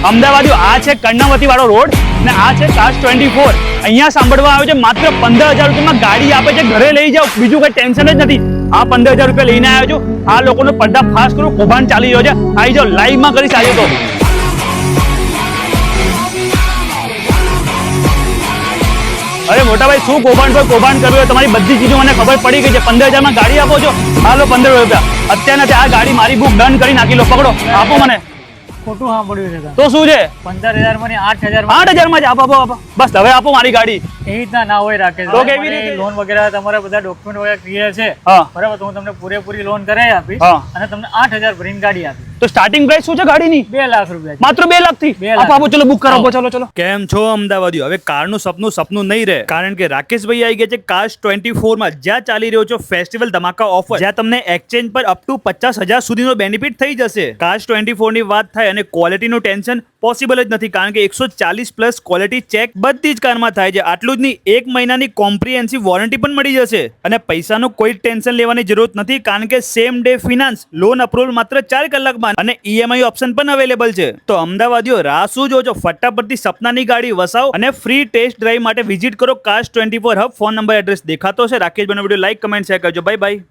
અમદાવાદ આ છે કર્ણાવતી વાળો રોડ અને આ છે કાસ્ટ 24. અહીંયા સાંભળવા આવ્યો છે માત્ર 15,000 રૂપિયામાં ગાડી આપે છે, ઘરે લઈ જાઓ, બીજું કઈ ટેન્શન જ નથી. આ 15,000 રૂપિયા લઈને આવ્યો છું. આ લોકોનો પડદા ફાસ કરું, કૌભાંડ ચાલી રહ્યો છે. આવી જાઓ, લાઈવમાં કરીશ આજે તો. અરે મોટા ભાઈ, શું કૌભાંડ પર કૌભાંડ કરવું હોય? તમારી બધી ચીજો મને ખબર પડી ગઈ છે. 15,000માં ગાડી આપો છો, હાલો 15 રૂપિયા. અત્યારના આ ગાડી મારી બુક ડન કરી નાખી લો, પકડો, આપો મને. ખોટું સાંભળ્યું છે તો શું છે? 15,000 માં 8,000 8,000માં જ આપો. બસ હવે આપો મારી ગાડી. એવી રીતના ના હોય રાકેશ. તો કેવી રીતે? લોન વગેરે તમારા બધા ડોક્યુમેન્ટ વગેરે ક્લિયર છે, હા બરાબર, તો હું તમને પૂરેપૂરી લોન કરાવી આપીશ હા. અને તમને 8,000 ભરીને ગાડી આપીશ. તો સ્ટાર્ટિંગ પ્રાઇસ શું છે ગાડીની? 2 લાખ રૂપિયા. માત્ર 2 લાખ થી? 2 લાખ. આપો ચલો, બુક કરાવો. ચલો. કેમ છો અમદાવાદીઓ? હવે કારનું સપનું નહીં રહે, કારણ કે રાકેશભાઈ આવી ગયા છે કાસ્ટ 24 માં, જ્યાં ચાલી રહ્યો છે ફેસ્ટિવલ ધમાકા ઓફર, જ્યાં તમને એક્સચેન્જ પર અપ ટુ 50,000 સુધીનો બેનિફિટ થઈ જશે. કાસ્ટ 24 ની વાત થાય અને ક્વોલિટીનું ટેન્શન પોસિબલ જ નથી, કારણ કે 140 પ્લસ ક્વોલિટી ચેક બધી જ કારમાં થાય છે. આટલું જ નહીં, 1 મહિનાની કોમ્પ્રિહેન્સિવ વોરંટી પણ મળી જશે અને પૈસાનું કોઈ ટેન્શન લેવાની જરૂરત નથી, કારણ કે same day finance loan approval માત્ર 4 કલાકમાં અને ઈએમઆઈ ઓપ્શન પણ અવેલેબલ છે. તો અમદાવાદીઓ રાહ શું જોજો? ફટાફટથી સપનાની ગાડી વસાવો અને ફ્રી ટેસ્ટ ડ્રાઈવ માટે વિઝિટ કરો કાસ્ટ 24 હબ. ફોન નંબર, એડ્રેસ દેખાતો છે. રાકેશભાઈનો વિડીયો લાઈક, કમેન્ટ, શેર કરજો. Bye by.